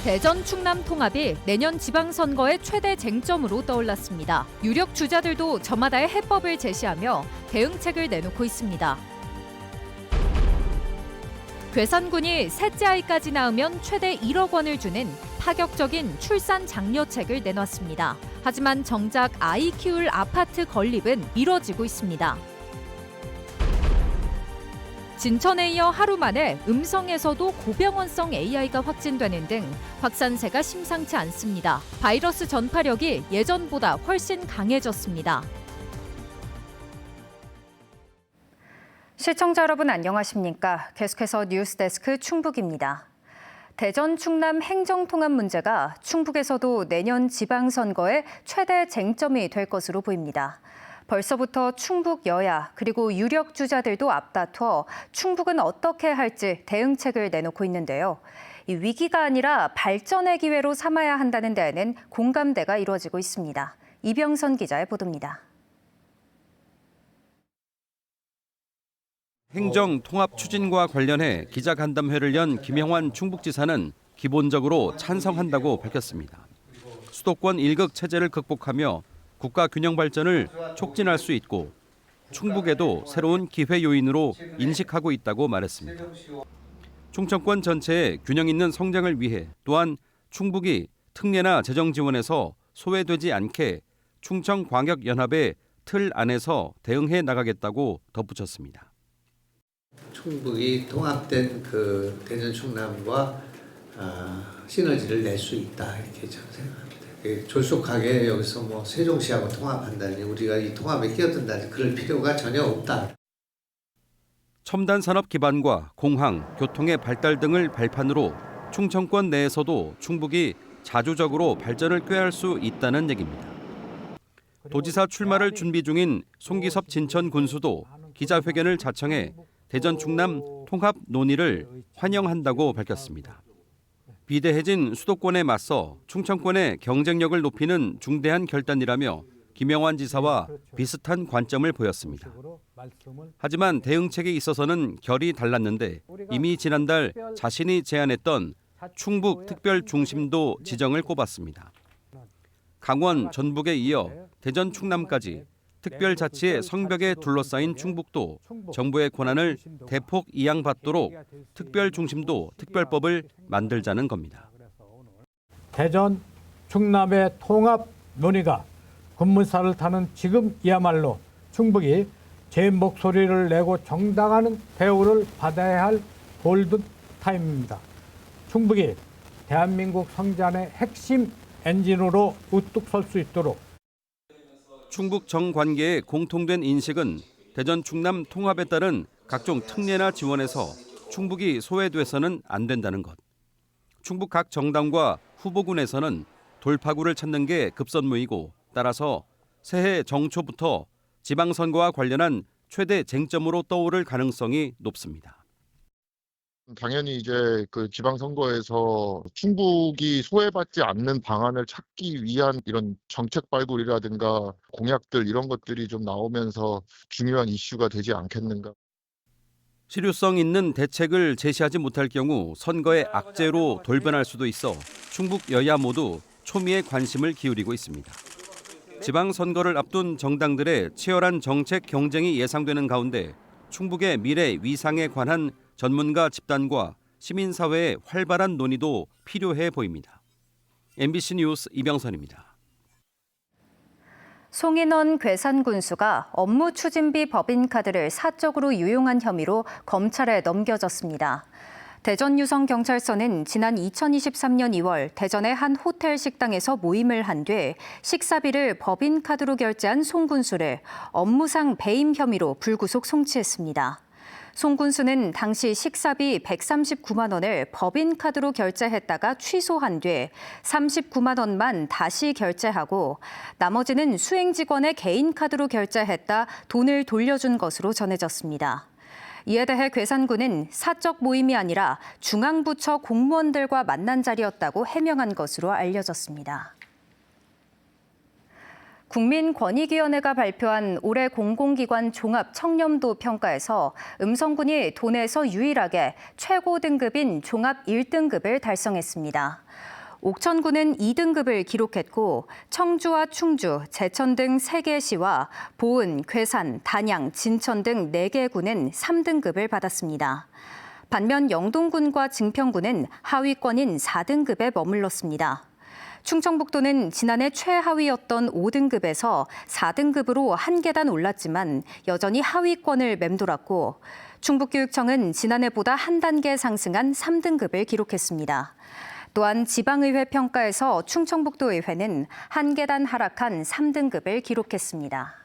대전 충남 통합이 내년 지방선거의 최대 쟁점으로 떠올랐습니다. 유력 주자들도 저마다의 해법을 제시하며 대응책을 내놓고 있습니다. 괴산군이 셋째 아이까지 낳으면 최대 1억 원을 주는 파격적인 출산 장려책을 내놨습니다. 하지만 정작 아이 키울 아파트 건립은 미뤄지고 있습니다. 진천에 이어 하루 만에 음성에서도 고병원성 AI가 확진되는 등 확산세가 심상치 않습니다. 바이러스 전파력이 예전보다 훨씬 강해졌습니다. 시청자 여러분 안녕하십니까? 계속해서 뉴스데스크 충북입니다. 대전 충남 행정통합 문제가 충북에서도 내년 지방선거의 최대 쟁점이 될 것으로 보입니다. 벌써부터 충북 여야 그리고 유력 주자들도 앞다퉈 충북은 어떻게 할지 대응책을 내놓고 있는데요. 이 위기가 아니라 발전의 기회로 삼아야 한다는 데에는 공감대가 이루어지고 있습니다. 이병선 기자의 보도입니다. 행정 통합 추진과 관련해 기자간담회를 연 김영환 충북지사는 기본적으로 찬성한다고 밝혔습니다. 수도권 1극 체제를 극복하며 국가 균형 발전을 촉진할 수 있고 충북에도 새로운 기회 요인으로 인식하고 있다고 말했습니다. 충청권 전체의 균형 있는 성장을 위해 또한 충북이 특례나 재정 지원에서 소외되지 않게 충청광역연합의 틀 안에서 대응해 나가겠다고 덧붙였습니다. 충북이 통합된 대전 충남과 시너지를 낼 수 있다 이렇게 저는 생각합니다. 졸속하게 여기서 세종시하고 통합한다니 우리가 이 통합에 끼어든다니 그럴 필요가 전혀 없다. 첨단 산업 기반과 공항, 교통의 발달 등을 발판으로 충청권 내에서도 충북이 자주적으로 발전을 꾀할 수 있다는 얘기입니다. 도지사 출마를 준비 중인 송기섭 진천 군수도 기자회견을 자청해 대전 충남 통합 논의를 환영한다고 밝혔습니다. 비대해진 수도권에 맞서 충청권의 경쟁력을 높이는 중대한 결단이라며 김영환 지사와 비슷한 관점을 보였습니다. 하지만 대응책에 있어서는 결이 달랐는데 이미 지난달 자신이 제안했던 충북 특별 중심도 지정을 꼽았습니다. 강원, 전북에 이어 대전 충남까지 특별자치의 성벽에 둘러싸인 충북도 정부의 권한을 대폭 이양받도록 특별중심도 특별법을 만들자는 겁니다. 대전 충남의 통합 논의가 급문살을 타는 지금이야말로 충북이 제 목소리를 내고 정당한 대우를 받아야 할 골든 타임입니다. 충북이 대한민국 성장의 핵심 엔진으로 우뚝 설 수 있도록 충북 정관계의 공통된 인식은 대전 충남 통합에 따른 각종 특례나 지원에서 충북이 소외돼서는 안 된다는 것. 충북 각 정당과 후보군에서는 돌파구를 찾는 게 급선무이고 따라서 새해 정초부터 지방선거와 관련한 최대 쟁점으로 떠오를 가능성이 높습니다. 당연히 이제 지방선거에서 충북이 소외받지 않는 방안을 찾기 위한 이런 정책 발굴이라든가 공약들 이런 것들이 좀 나오면서 중요한 이슈가 되지 않겠는가. 실효성 있는 대책을 제시하지 못할 경우 선거의 악재로 돌변할 수도 있어 충북 여야 모두 초미의 관심을 기울이고 있습니다. 지방선거를 앞둔 정당들의 치열한 정책 경쟁이 예상되는 가운데 충북의 미래 위상에 관한 전문가 집단과 시민사회의 활발한 논의도 필요해 보입니다. MBC 뉴스 이병선입니다. 송인원 괴산군수가 업무추진비 법인카드를 사적으로 유용한 혐의로 검찰에 넘겨졌습니다. 대전유성경찰서는 지난 2023년 2월 대전의 한 호텔 식당에서 모임을 한 뒤 식사비를 법인카드로 결제한 송 군수를 업무상 배임 혐의로 불구속 송치했습니다. 송 군수는 당시 식사비 139만 원을 법인카드로 결제했다가 취소한 뒤 39만 원만 다시 결제하고 나머지는 수행직원의 개인카드로 결제했다 돈을 돌려준 것으로 전해졌습니다. 이에 대해 괴산군은 사적 모임이 아니라 중앙부처 공무원들과 만난 자리였다고 해명한 것으로 알려졌습니다. 국민권익위원회가 발표한 올해 공공기관 종합 청렴도 평가에서 음성군이 도내에서 유일하게 최고 등급인 종합 1등급을 달성했습니다. 옥천군은 2등급을 기록했고 청주와 충주, 제천 등 3개 시와 보은, 괴산, 단양, 진천 등 4개 군은 3등급을 받았습니다. 반면 영동군과 증평군은 하위권인 4등급에 머물렀습니다. 충청북도는 지난해 최하위였던 5등급에서 4등급으로 한 계단 올랐지만 여전히 하위권을 맴돌았고 충북교육청은 지난해보다 한 단계 상승한 3등급을 기록했습니다. 또한 지방의회 평가에서 충청북도의회는 한 계단 하락한 3등급을 기록했습니다.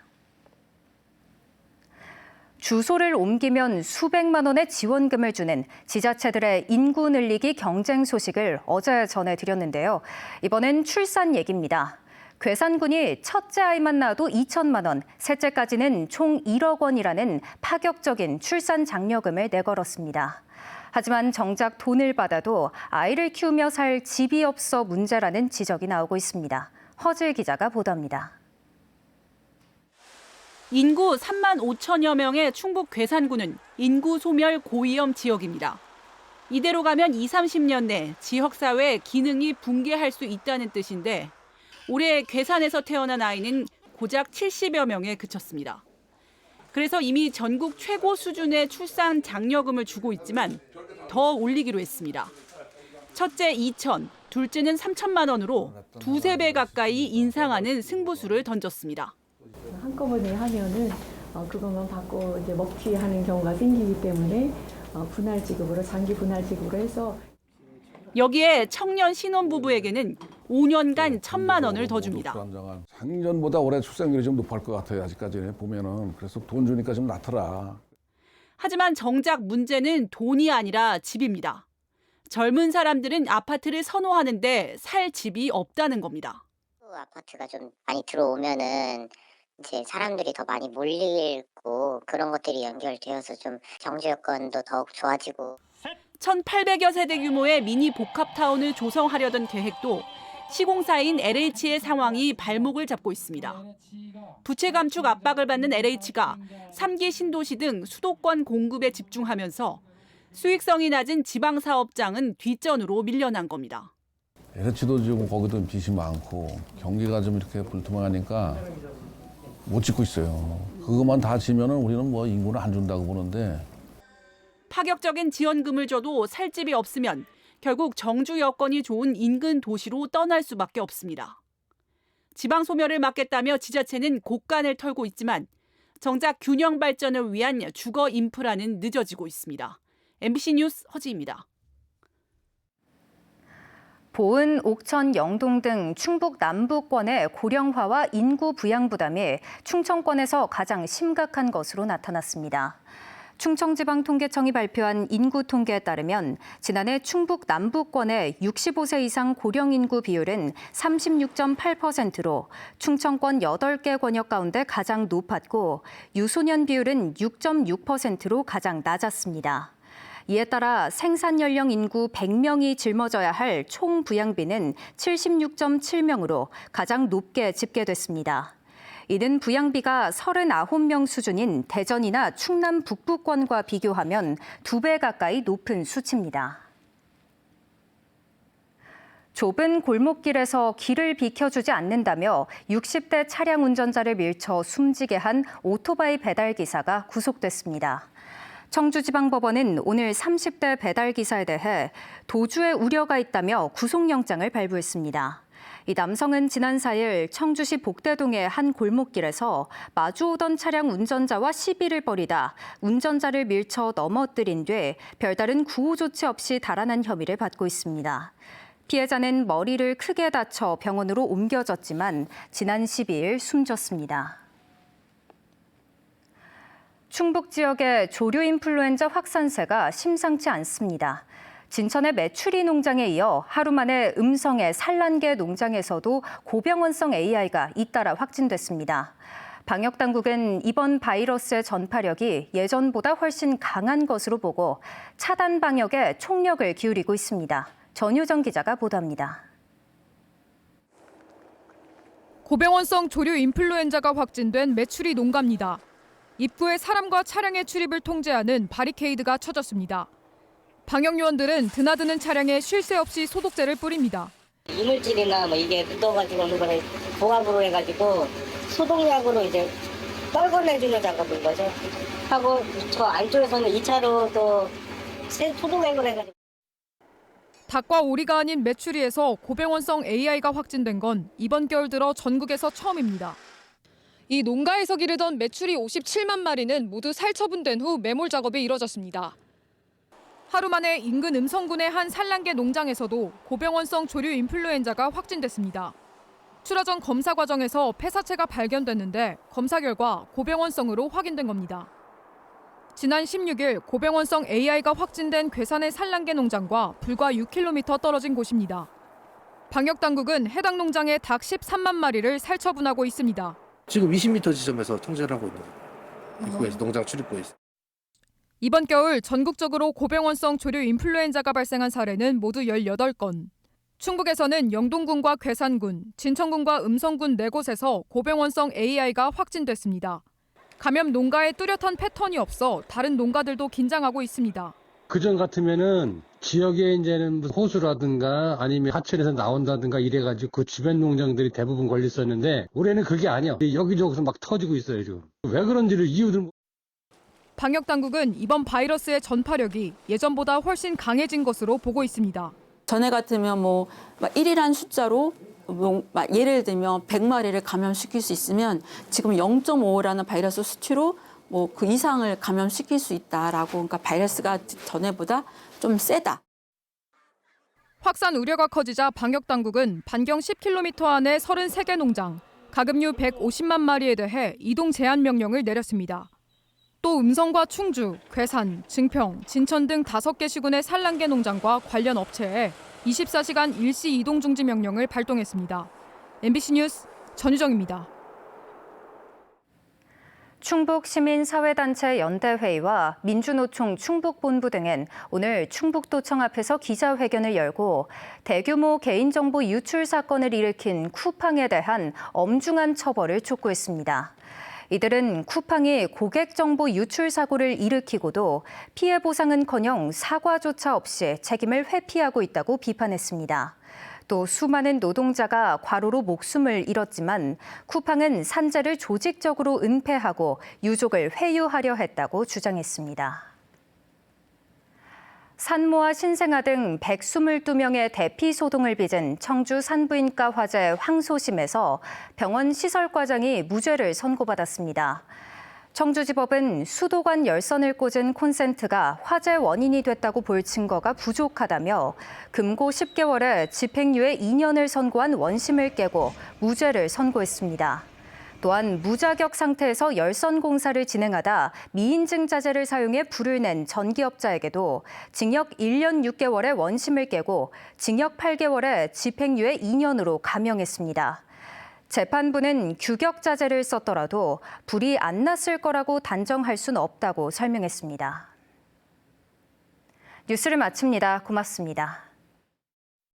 주소를 옮기면 수백만 원의 지원금을 주는 지자체들의 인구 늘리기 경쟁 소식을 어제 전해드렸는데요. 이번엔 출산 얘기입니다. 괴산군이 첫째 아이만 낳아도 2천만 원, 셋째까지는 총 1억 원이라는 파격적인 출산 장려금을 내걸었습니다. 하지만 정작 돈을 받아도 아이를 키우며 살 집이 없어 문제라는 지적이 나오고 있습니다. 허질 기자가 보도합니다. 인구 3만 5천여 명의 충북 괴산군은 인구 소멸 고위험 지역입니다. 이대로 가면 20-30년 내 지역사회 기능이 붕괴할 수 있다는 뜻인데 올해 괴산에서 태어난 아이는 고작 70여 명에 그쳤습니다. 그래서 이미 전국 최고 수준의 출산 장려금을 주고 있지만 더 올리기로 했습니다. 첫째 2천, 둘째는 3천만 원으로 두세 배 가까이 인상하는 승부수를 던졌습니다. 한꺼번에 하면은 그것만 받고 이제 먹튀하는 경우가 생기기 때문에 분할 지급으로 장기 분할 지급으로 해서 여기에 청년 신혼부부에게는 5년간 1,000만 원을 더 줍니다. 작년보다 올해 출산율이 좀 높을 것 같아요. 아직까지 보면은. 그래서 돈 주니까 좀 낫더라. 하지만 정작 문제는 돈이 아니라 집입니다. 젊은 사람들은 아파트를 선호하는데 살 집이 없다는 겁니다. 아파트가 좀 많이 들어오면은 이제 사람들이 더 많이 몰리고 그런 것들이 연결되어서 좀 경제 여건도 더욱 좋아지고 1,800여 세대 규모의 미니 복합타운을 조성하려던 계획도 시공사인 LH의 상황이 발목을 잡고 있습니다. 부채 감축 압박을 받는 LH가 3기 신도시 등 수도권 공급에 집중하면서 수익성이 낮은 지방사업장은 뒷전으로 밀려난 겁니다. LH도 지금 거기도 빚이 많고 경기가 좀 이렇게 불투명하니까 못 짓고 있어요. 그것만 다 지면은 우리는 뭐 인구는 안 준다고 보는데. 파격적인 지원금을 줘도 살 집이 없으면 결국 정주 여건이 좋은 인근 도시로 떠날 수밖에 없습니다. 지방 소멸을 막겠다며 지자체는 곳간을 털고 있지만 정작 균형 발전을 위한 주거 인프라는 늦어지고 있습니다. MBC 뉴스 허지입니다. 보은, 옥천, 영동 등 충북 남부권의 고령화와 인구 부양 부담이 충청권에서 가장 심각한 것으로 나타났습니다. 충청지방통계청이 발표한 인구 통계에 따르면 지난해 충북 남부권의 65세 이상 고령 인구 비율은 36.8%로 충청권 8개 권역 가운데 가장 높았고 유소년 비율은 6.6%로 가장 낮았습니다. 이에 따라 생산 연령 인구 100명이 짊어져야 할 총 부양비는 76.7명으로 가장 높게 집계됐습니다. 이는 부양비가 39명 수준인 대전이나 충남 북부권과 비교하면 2배 가까이 높은 수치입니다. 좁은 골목길에서 길을 비켜주지 않는다며 60대 차량 운전자를 밀쳐 숨지게 한 오토바이 배달 기사가 구속됐습니다. 청주지방법원은 오늘 30대 배달 기사에 대해 도주의 우려가 있다며 구속영장을 발부했습니다. 이 남성은 지난 4일 청주시 복대동의 한 골목길에서 마주오던 차량 운전자와 시비를 벌이다 운전자를 밀쳐 넘어뜨린 뒤 별다른 구호 조치 없이 달아난 혐의를 받고 있습니다. 피해자는 머리를 크게 다쳐 병원으로 옮겨졌지만 지난 12일 숨졌습니다. 충북 지역의 조류 인플루엔자 확산세가 심상치 않습니다. 진천의 메추리 농장에 이어 하루 만에 음성의 산란계 농장에서도 고병원성 AI가 잇따라 확진됐습니다. 방역당국은 이번 바이러스의 전파력이 예전보다 훨씬 강한 것으로 보고 차단 방역에 총력을 기울이고 있습니다. 전유정 기자가 보도합니다. 고병원성 조류 인플루엔자가 확진된 메추리 농가입니다. 입구에 사람과 차량의 출입을 통제하는 바리케이드가 쳐졌습니다. 방역 요원들은 드나드는 차량에 쉴 새 없이 소독제를 뿌립니다. 이물질이나 뭐 이게 묻어가지고 오는 거를 고압으로 해가지고 소독약으로 이제 떨궈내주는 작업인 거죠. 하고 저 안쪽에서는 2차로 또 소독약을 해가지고. 닭과 오리가 아닌 메추리에서 고병원성 AI가 확진된 건 이번 겨울 들어 전국에서 처음입니다. 이 농가에서 기르던 메추리 57만 마리는 모두 살처분된 후 매몰 작업이 이뤄졌습니다. 하루 만에 인근 음성군의 한 산란계 농장에서도 고병원성 조류 인플루엔자가 확진됐습니다. 출하 전 검사 과정에서 폐사체가 발견됐는데 검사 결과 고병원성으로 확인된 겁니다. 지난 16일 고병원성 AI가 확진된 괴산의 산란계 농장과 불과 6km 떨어진 곳입니다. 방역당국은 해당 농장의 닭 13만 마리를 살처분하고 있습니다. 지금 20m 지점에서 통제를 하고 있는 입구에서 농장 출입구에서. 이번 겨울 전국적으로 고병원성 조류 인플루엔자가 발생한 사례는 모두 18건. 충북에서는 영동군과 괴산군, 진천군과 음성군 4곳에서 고병원성 AI가 확진됐습니다. 감염 농가에 뚜렷한 패턴이 없어 다른 농가들도 긴장하고 있습니다. 그전 같으면은 지역에 이제는 호수라든가 아니면 하천에서 나온다든가 이래가지고 그 주변 농장들이 대부분 걸렸었는데 올해는 그게 아니야. 여기저기서 막 터지고 있어요 지금. 왜 그런지를 이유들. 방역당국은 이번 바이러스의 전파력이 예전보다 훨씬 강해진 것으로 보고 있습니다. 전에 같으면 뭐 1이라는 숫자로 예를 들면 100마리를 감염시킬 수 있으면 지금 0.5라는 바이러스 수치로 뭐 그 이상을 감염시킬 수 있다라고. 그러니까 바이러스가 전에보다 좀 세다. 확산 우려가 커지자 방역당국은 반경 10km 안에 33개 농장, 가금류 150만 마리에 대해 이동 제한 명령을 내렸습니다. 또 음성과 충주, 괴산, 증평, 진천 등 5개 시군의 산란계 농장과 관련 업체에 24시간 일시 이동 중지 명령을 발동했습니다. MBC 뉴스 전유정입니다. 충북시민사회단체 연대회의와 민주노총 충북본부 등은 오늘 충북도청 앞에서 기자회견을 열고 대규모 개인정보 유출 사건을 일으킨 쿠팡에 대한 엄중한 처벌을 촉구했습니다. 이들은 쿠팡이 고객정보 유출 사고를 일으키고도 피해 보상은커녕 사과조차 없이 책임을 회피하고 있다고 비판했습니다. 또 수많은 노동자가 과로로 목숨을 잃었지만 쿠팡은 산재를 조직적으로 은폐하고 유족을 회유하려 했다고 주장했습니다. 산모와 신생아 등 122명의 대피 소동을 빚은 청주 산부인과 화재 황소심에서 병원 시설과장이 무죄를 선고받았습니다. 청주지법은 수도관 열선을 꽂은 콘센트가 화재 원인이 됐다고 볼 증거가 부족하다며 금고 10개월에 집행유예 2년을 선고한 원심을 깨고 무죄를 선고했습니다. 또한 무자격 상태에서 열선 공사를 진행하다 미인증 자재를 사용해 불을 낸 전기업자에게도 징역 1년 6개월의 원심을 깨고 징역 8개월에 집행유예 2년으로 감형했습니다. 재판부는 규격 자재를 썼더라도 불이 안 났을 거라고 단정할 수는 없다고 설명했습니다. 뉴스를 마칩니다. 고맙습니다.